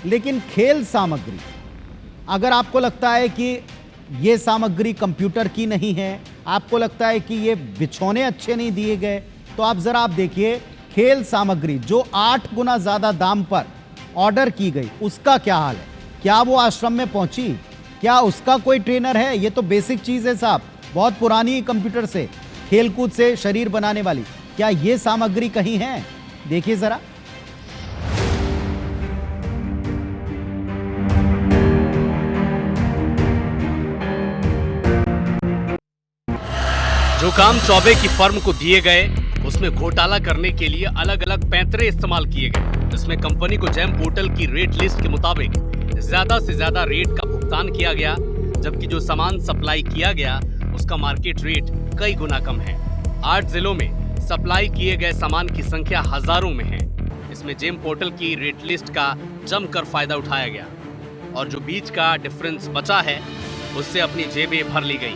लेकिन खेल सामग्री, अगर आपको लगता है कि ये सामग्री कंप्यूटर की नहीं है, आपको लगता है कि ये बिछौने अच्छे नहीं दिए गए, तो आप देखिए खेल सामग्री जो 8 गुना ज्यादा दाम पर ऑर्डर की गई, उसका क्या हाल है? क्या वो आश्रम में पहुंची? क्या उसका कोई ट्रेनर है? ये तो बेसिक चीज है साहब, बहुत पुरानी कंप्यूटर से, खेलकूद से शरीर बनाने वाली। क्या ये सामग्री कहीं है? देखिए जरा। जो काम चौबे की फर्म को दिए गए, उसमें घोटाला करने के लिए अलग अलग पैंतरे इस्तेमाल किए गए, जिसमें कंपनी को जेम पोर्टल की रेट लिस्ट के मुताबिक ज्यादा से ज्यादा रेट का भुगतान किया गया, जबकि जो सामान सप्लाई किया गया उसका मार्केट रेट कई गुना कम है। 8 जिलों में सप्लाई किए गए सामान की संख्या हजारों में है। इसमें जेम पोर्टल की रेट लिस्ट का जमकर फायदा उठाया गया और जो बीच का डिफरेंस बचा है उससे अपनी जेबें भर ली गई।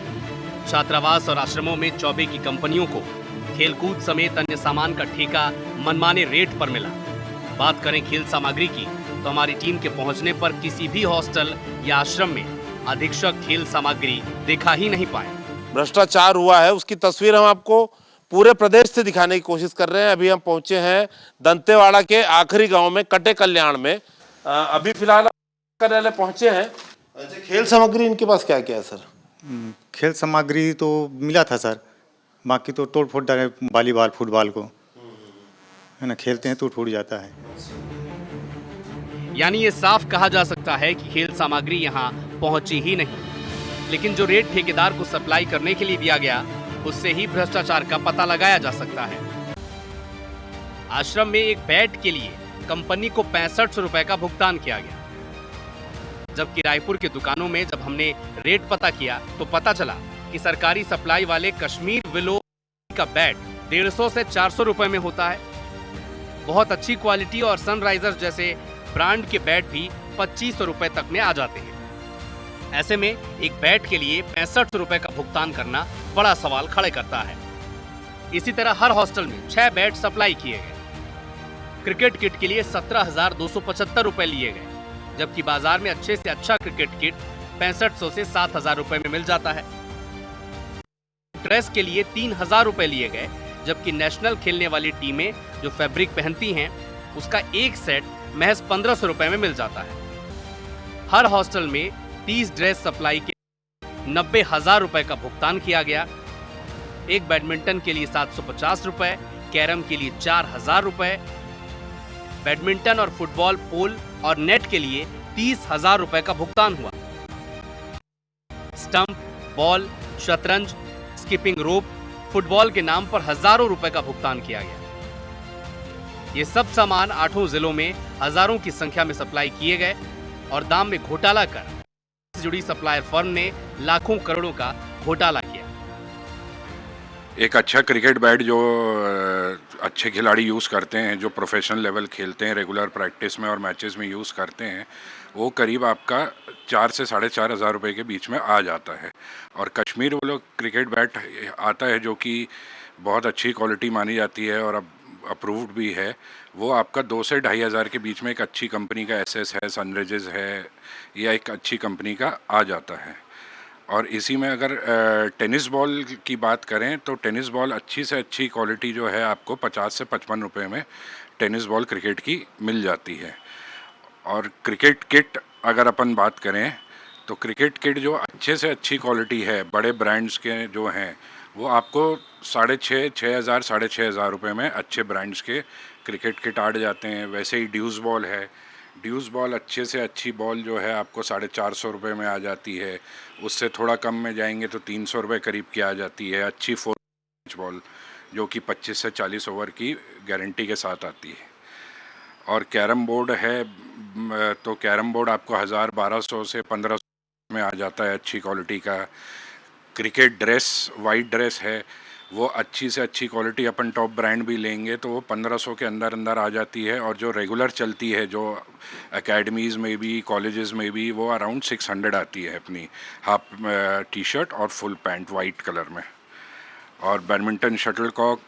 छात्रावास और आश्रमों में चौबे की कंपनियों को खेलकूद समेत अन्य सामान का ठेका मनमाने रेट पर मिला। बात करें खेल सामग्री की, तो हमारी टीम के पहुंचने पर किसी भी हॉस्टल या आश्रम में अधीक्षक खेल सामग्री दिखा ही नहीं पाए। भ्रष्टाचार हुआ है उसकी तस्वीर हम आपको पूरे प्रदेश से दिखाने की कोशिश कर रहे हैं। अभी हम पहुंचे हैं दंतेवाड़ा के आखिरी गांव में, कटे कल्याण में। अभी फिलहाल कार्यालय पहुंचे हैं। अच्छा, खेल सामग्री इनके पास क्या क्या है सर? खेल सामग्री तो मिला था सर, बाकी तो तोड़ फोड़ डाले, वॉलीबॉल फुटबॉल को है ना, खेलते हैं तो टूट जाता है। यानी ये साफ कहा जा सकता है कि खेल सामग्री यहाँ पहुंची ही नहीं, लेकिन जो रेट ठेकेदार को सप्लाई करने के लिए दिया गया उससे ही भ्रष्टाचार का पता लगाया जा सकता है। आश्रम में एक बेड के लिए कंपनी को 65 रुपए का भुगतान किया गया, जबकि रायपुर के दुकानों में जब हमने रेट पता किया तो पता चला कि सरकारी सप्लाई वाले कश्मीर विलो का बेड 150 से 400 रुपए में होता है। बहुत अच्छी क्वालिटी और सनराइजर्स जैसे ब्रांड के बेड भी 2500 रुपए तक में आ जाते हैं। ऐसे में एक बेड के लिए 65 रुपए का भुगतान करना बड़ा सवाल खड़े करता है। इसी तरह हर हॉस्टल में 6 बेड सप्लाई किए गए। क्रिकेट किट के लिए 17,275 रुपए लिए गए, जबकि बाजार में अच्छे से अच्छा क्रिकेट किट 6500 से 7000 रुपए में मिल जाता है। ड्रेस के लिए 3000 रुपए लिए गए, जबकि नेशनल खेलने वाली टीमें जो फैब्रिक पहनती हैं उसका एक सेट महज 1500 रुपए में मिल जाता है। हर हॉस्टल में 30 ड्रेस सप्लाई के 90,000 रुपए का भुगतान किया गया। एक बैडमिंटन के लिए 750 रुपए, कैरम के लिए 4000 रुपए, बैडमिंटन और फुटबॉल पोल और नेट के लिए 30,000 रुपए का भुगतान हुआ। स्टंप, बॉल, शतरंज, स्किपिंग रोप, फुटबॉल के नाम पर हजारों रुपए का भुगतान किया गया। ये सब सामान 8 जिलों में हजारों की संख्या में सप्लाई किए गए और दाम में घोटाला कर जुड़ी सप्लायर फर्म ने लाखों करोड़ों का घोटाला किया। एक अच्छा क्रिकेट बैट जो अच्छे खिलाड़ी यूज़ करते हैं, जो प्रोफेशनल लेवल खेलते हैं, रेगुलर प्रैक्टिस में और मैचेस में यूज़ करते हैं, वो करीब आपका 4 से 4,500 रुपये के बीच में आ जाता है। और कश्मीर वो लोग क्रिकेट बैट आता है जो कि बहुत अच्छी क्वालिटी मानी जाती है और अब अप्रूव्ड भी है, वो आपका 2 से 2,500 के बीच में एक अच्छी कंपनी का एसएस है, सनराइजर्स है, या एक अच्छी कंपनी का आ जाता है। और इसी में अगर टेनिस बॉल की बात करें तो टेनिस बॉल अच्छी से अच्छी क्वालिटी जो है आपको 50 से 55 रुपये में टेनिस बॉल क्रिकेट की मिल जाती है। और क्रिकेट किट अगर अपन बात करें तो क्रिकेट किट जो अच्छे से अच्छी क्वालिटी है, बड़े ब्रांड्स के जो हैं, वो आपको 6,500 6,500 रुपये में अच्छे ब्रांड्स के क्रिकेट किट आ जाते हैं। वैसे ही ड्यूस बॉल है, ड्यूस बॉल अच्छे से अच्छी बॉल जो है आपको 450 रुपये में आ जाती है। उससे थोड़ा कम में जाएंगे तो 300 रुपये करीब की आ जाती है अच्छी 4 इंच बॉल, जो कि 25 से 40 ओवर की गारंटी के साथ आती है। और कैरम बोर्ड है तो कैरम बोर्ड आपको 1,000 1,200 से 1,500 में आ जाता है अच्छी क्वालिटी का। क्रिकेट ड्रेस, वाइट ड्रेस है, वो अच्छी से अच्छी क्वालिटी अपन टॉप ब्रांड भी लेंगे तो वो 1,500 के अंदर अंदर आ जाती है। और जो रेगुलर चलती है, जो एकेडमीज़ में भी, कॉलेजेस में भी, वो अराउंड 600 आती है अपनी हाफ टी शर्ट और फुल पैंट वाइट कलर में। और बैडमिंटन शटलकॉक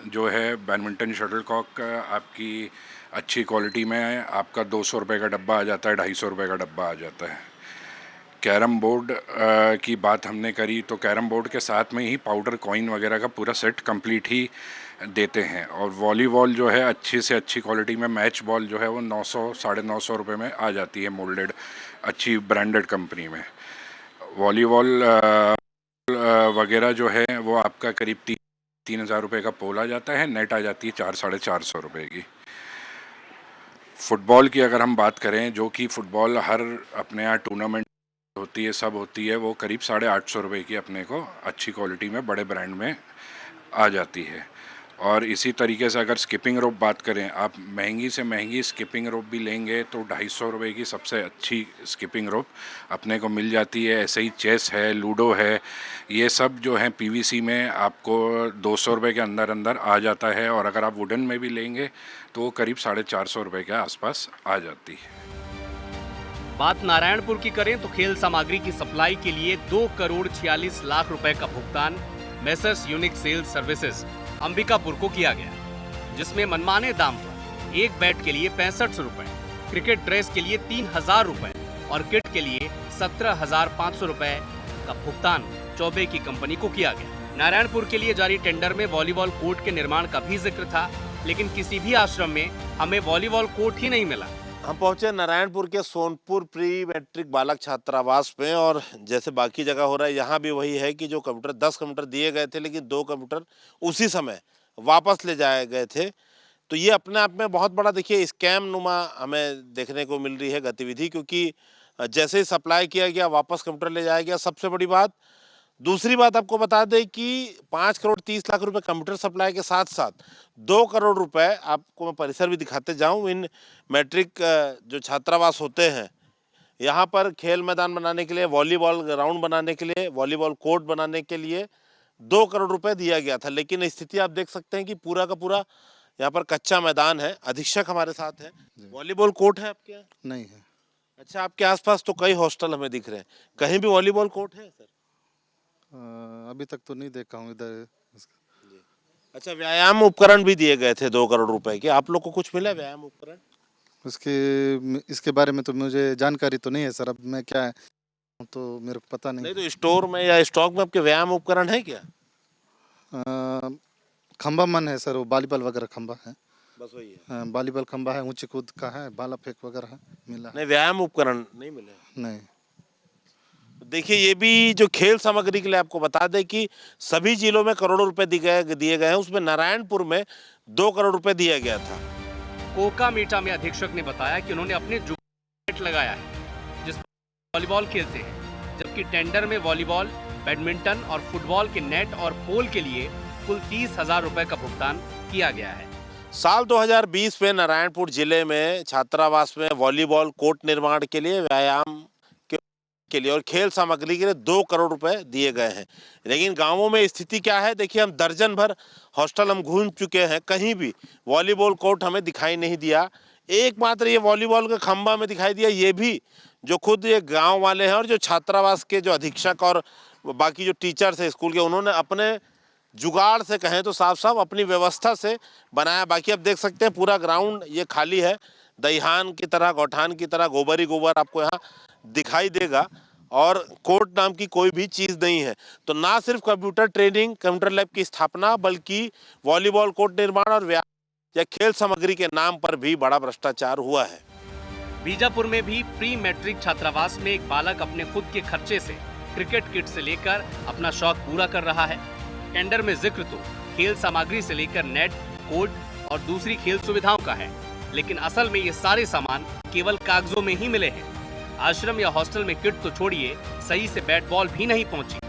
जो है, बैडमिंटन शटलकॉक आपकी अच्छी क्वालिटी में आपका 200 रुपये का डब्बा आ जाता है, 250 रुपये का डब्बा आ जाता है। कैरम बोर्ड की बात हमने करी तो कैरम बोर्ड के साथ में ही पाउडर कॉइन वगैरह का पूरा सेट कंप्लीट ही देते हैं। और वॉलीबॉल जो है अच्छी से अच्छी क्वालिटी में, मैच बॉल जो है वो 900 950 रुपये में आ जाती है, मोल्डेड अच्छी ब्रांडेड कंपनी में। वॉलीबॉल वगैरह जो है वो आपका करीब 3,000 रुपये का पोल आ जाता है, नेट आ जाती है 400-450 रुपये की। फुटबॉल की अगर हम बात करें, जो कि फ़ुटबॉल हर अपने यहाँ टूर्नामेंट होती है, सब होती है, वो करीब 850 रुपये की अपने को अच्छी क्वालिटी में बड़े ब्रांड में आ जाती है। और इसी तरीके से अगर स्किपिंग रोप बात करें, आप महंगी से महंगी स्किपिंग रोप भी लेंगे तो 250 रुपये की सबसे अच्छी स्किपिंग रोप अपने को मिल जाती है। ऐसे ही चेस है, लूडो है, ये सब जो है पीवीसी में आपको 200 रुपये के अंदर अंदर आ जाता है। और अगर आप वुडन में भी लेंगे तो वो करीब 450 रुपये के आसपास आ जाती है। बात नारायणपुर की करें तो खेल सामग्री की सप्लाई के लिए 2,46,00,000 रुपए का भुगतान messrs unique sales services Ambikapur को किया गया, जिसमें मनमाने दाम पर एक बैट के लिए 65 रुपए, क्रिकेट ड्रेस के लिए 3,000 रुपए और किट के लिए 17,500 रुपए का भुगतान चौबे की कंपनी को किया गया। नारायणपुर के लिए जारी टेंडर में वॉलीबॉल कोर्ट के निर्माण का भी जिक्र था, लेकिन किसी भी आश्रम में हमें वॉलीबॉल कोर्ट ही नहीं मिला। हम पहुंचे नारायणपुर के सोनपुर प्री मैट्रिक बालक छात्रावास में, और जैसे बाकी जगह हो रहा है यहाँ भी वही है कि जो कंप्यूटर 10 कंप्यूटर दिए गए थे, लेकिन 2 कंप्यूटर उसी समय वापस ले जाए गए थे। तो ये अपने आप में बहुत बड़ा देखिए स्कैम नुमा हमें देखने को मिल रही है गतिविधि, क्योंकि जैसे ही सप्लाई किया गया वापस कंप्यूटर ले जाया गया, सबसे बड़ी बात। दूसरी बात आपको बता दें कि 5,30,00,000 रुपए कंप्यूटर सप्लाई के साथ साथ 2 करोड़ रुपए, आपको मैं परिसर भी दिखाते जाऊं, इन मैट्रिक जो छात्रावास होते हैं यहाँ पर खेल मैदान बनाने के लिए, वॉलीबॉल ग्राउंड बनाने के लिए, वॉलीबॉल कोर्ट बनाने के लिए 2 करोड़ रुपए दिया गया था। लेकिन स्थिति आप देख सकते हैं कि पूरा का पूरा यहाँ पर कच्चा मैदान है। अधीक्षक हमारे साथ है। वॉलीबॉल कोर्ट है आपके यहाँ? नहीं है। अच्छा, आपके आसपास तो कई हॉस्टल हमें दिख रहे हैं, कहीं भी वॉलीबॉल कोर्ट है सर? अभी तक तो नहीं देखा हूँ इधर। अच्छा, व्यायाम उपकरण भी दिए गए थे 2 करोड़ रुपए के, आप लोग को कुछ मिला व्यायाम उपकरण? इसके बारे में तो मुझे जानकारी तो नहीं है सर। अब मैं क्या है तो मेरे को पता नहीं। नहीं तो स्टोर में या स्टॉक में आपके व्यायाम उपकरण है क्या? खंबा मन है सर, वो वॉलीबॉल वगैरह खंबा है। बस वही है। हाँ, वॉलीबॉल खंबा है, ऊंची कूद का है, भाला फेंक वगैरह है, मिला है। नहीं, व्यायाम उपकरण नहीं मिले। नहीं। देखिए, ये भी जो खेल सामग्री के लिए आपको बता दें कि सभी जिलों में करोड़ों रुपए दिए गए हैं, उसमें नारायणपुर में 2 करोड़ रुपए दिया गया था। कोका मीटा में अधीक्षक ने बताया कि उन्होंने अपने जुगाड़ लगाया है जिस पर वॉलीबॉल खेलते हैं, जबकि टेंडर में वॉलीबॉल, बैडमिंटन और फुटबॉल के नेट और पोल के लिए कुल 30,000 रुपए का भुगतान किया गया है। साल 2020 में नारायणपुर जिले में छात्रावास में वॉलीबॉल कोर्ट निर्माण के लिए, व्यायाम के लिए और खेल सामग्री के लिए 2 करोड़ रुपए दिए गए हैं। लेकिन गांवों में स्थिति क्या है देखिए, हम दर्जन भर हॉस्टल हम घूम चुके हैं, कहीं भी वॉलीबॉल कोर्ट हमें दिखाई नहीं दिया। एकमात्र ये वॉलीबॉल का खंबा में दिखाई दिया, ये भी जो खुद ये गांव वाले हैं और जो छात्रावास के जो अधीक्षक और बाकी जो टीचर्स हैं स्कूल के, उन्होंने अपने जुगाड़ से कहें तो साफ साफ अपनी व्यवस्था से बनाया। बाकी आप देख सकते हैं पूरा ग्राउंड ये खाली है, दहिहान की तरह, गौठान की तरह गोबर ही गोबर आपको यहाँ दिखाई देगा, और कोर्ट नाम की कोई भी चीज़ नहीं है। तो ना सिर्फ कंप्यूटर ट्रेनिंग, कंप्यूटर लैब की स्थापना, बल्कि वॉलीबॉल कोर्ट निर्माण और व्यायाम या खेल सामग्री के नाम पर भी बड़ा भ्रष्टाचार हुआ है। बीजापुर में भी प्री मैट्रिक छात्रावास में एक बालक अपने खुद के खर्चे से क्रिकेट किट से लेकर अपना शौक पूरा कर रहा है। टेंडर में जिक्र तो खेल सामग्री से लेकर नेट, कोर्ट और दूसरी खेल सुविधाओं का है, लेकिन असल में ये सारे सामान केवल कागजों में ही मिले हैं। आश्रम या हॉस्टल में किट तो छोड़िए, सही से बैट बॉल भी नहीं पहुंची।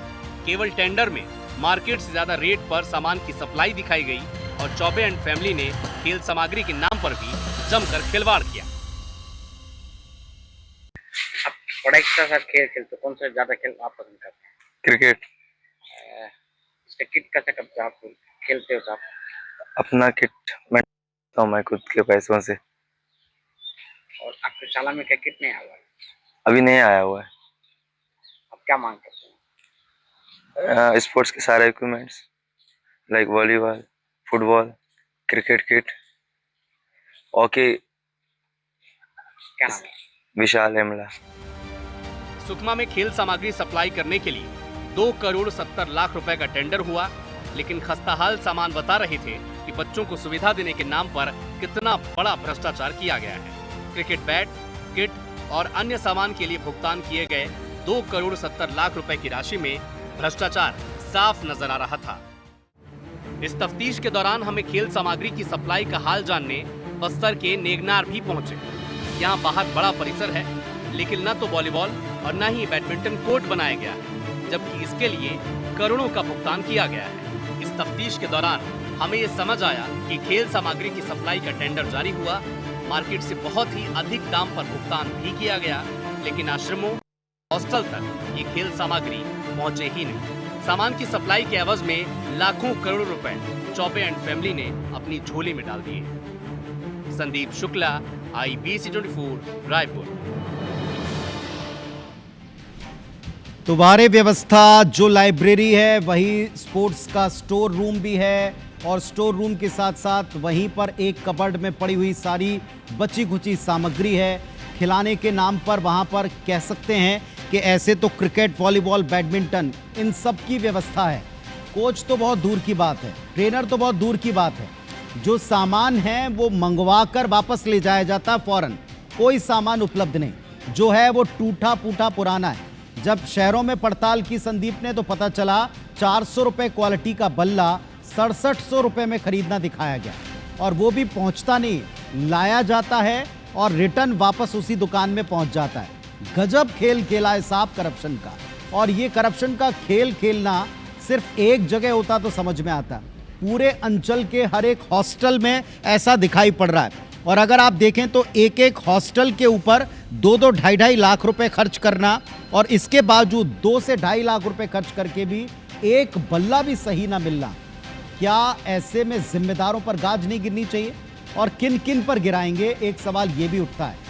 केवल टेंडर में मार्केट से ज्यादा रेट पर सामान की सप्लाई दिखाई गई और चौबे एंड फैमिली ने खेल सामग्री के नाम पर भी जमकर खिलवाड़ किया। आप पढ़ाई के साथ खेल खेलते, कौन सा ज्यादा खेल आप पसंद करते हैं? क्रिकेट। इसका किट कैसे करते आप खेलते हो? आप अपना किट मैं खुद के पैसों से। और आपके शाला में क्या किट नहीं आया हुआ है? अभी नहीं आया हुआ है। आप क्या मांग करते हैं? स्पोर्ट्स के सारे equipments like volleyball, football, cricket kit, okay क्या नाम है? विशाल हेमला। सुकमा में खेल सामग्री सप्लाई करने के लिए 2 करोड़ 70 लाख रुपए का टेंडर हुआ, लेकिन खस्ताहाल सामान बता रहे थे कि बच्चों को सुविधा देने के नाम पर कितना बड़ा भ्रष्टाचार किया गया है। क्रिकेट बैट, किट और अन्य सामान के लिए भुगतान किए गए 2 करोड़ 70 लाख रुपए की राशि में भ्रष्टाचार साफ नजर आ रहा था। इस तफ्तीश के दौरान हमें खेल सामग्री की सप्लाई का हाल जानने बस्तर के नेगनार भी पहुंचे। यहाँ बाहर बड़ा परिसर है, लेकिन न तो वॉलीबॉल और न ही बैडमिंटन कोर्ट बनाया गया है, जबकि इसके लिए करोड़ों का भुगतान किया गया है। इस तफ्तीश के दौरान हमें ये समझ आया कि खेल सामग्री की सप्लाई का टेंडर जारी हुआ, मार्केट से बहुत ही अधिक दाम पर भुगतान भी किया गया, लेकिन आश्रमों, हॉस्टल तक ये खेल सामग्री पहुंचे ही नहीं। सामान की सप्लाई के एवज में लाखों करोड़ रुपए चौबे एंड फैमिली ने अपनी झोली में डाल दिए। संदीप शुक्ला, IBC 24, रायपुर। तो बाहरी व्यवस्था जो लाइब्रेरी है वही स्पोर्ट्स का स्टोर रूम भी है, और स्टोर रूम के साथ साथ वहीं पर एक कबर्ड में पड़ी हुई सारी बची खुची सामग्री है। खिलाने के नाम पर वहां पर कह सकते हैं कि ऐसे तो क्रिकेट, वॉलीबॉल, बैडमिंटन इन सब की व्यवस्था है। कोच तो बहुत दूर की बात है, ट्रेनर तो बहुत दूर की बात है। जो सामान है वो मंगवा कर वापस ले जाया जाता है फौरन, कोई सामान उपलब्ध नहीं। जो है वो टूटा फूटा पुराना है। जब शहरों में पड़ताल की संदीप ने तो पता चला 400 रुपये क्वालिटी का बल्ला 6700 रुपये में खरीदना दिखाया गया, और वो भी पहुंचता नहीं, लाया जाता है और रिटर्न वापस उसी दुकान में पहुंच जाता है। गजब खेल खेला है साहब करप्शन का। और ये करप्शन का खेल खेलना सिर्फ एक जगह होता तो समझ में आता, पूरे अंचल के हर एक हॉस्टल में ऐसा दिखाई पड़ रहा है। और अगर आप देखें तो एक एक हॉस्टल के ऊपर 2-2, 2.5 लाख रुपए खर्च करना, और इसके बावजूद 2 से 2.5 लाख रुपए खर्च करके भी एक बल्ला भी सही ना मिलना। क्या ऐसे में जिम्मेदारों पर गाज नहीं गिरनी चाहिए? और किन किन पर गिराएंगे, एक सवाल ये भी उठता है।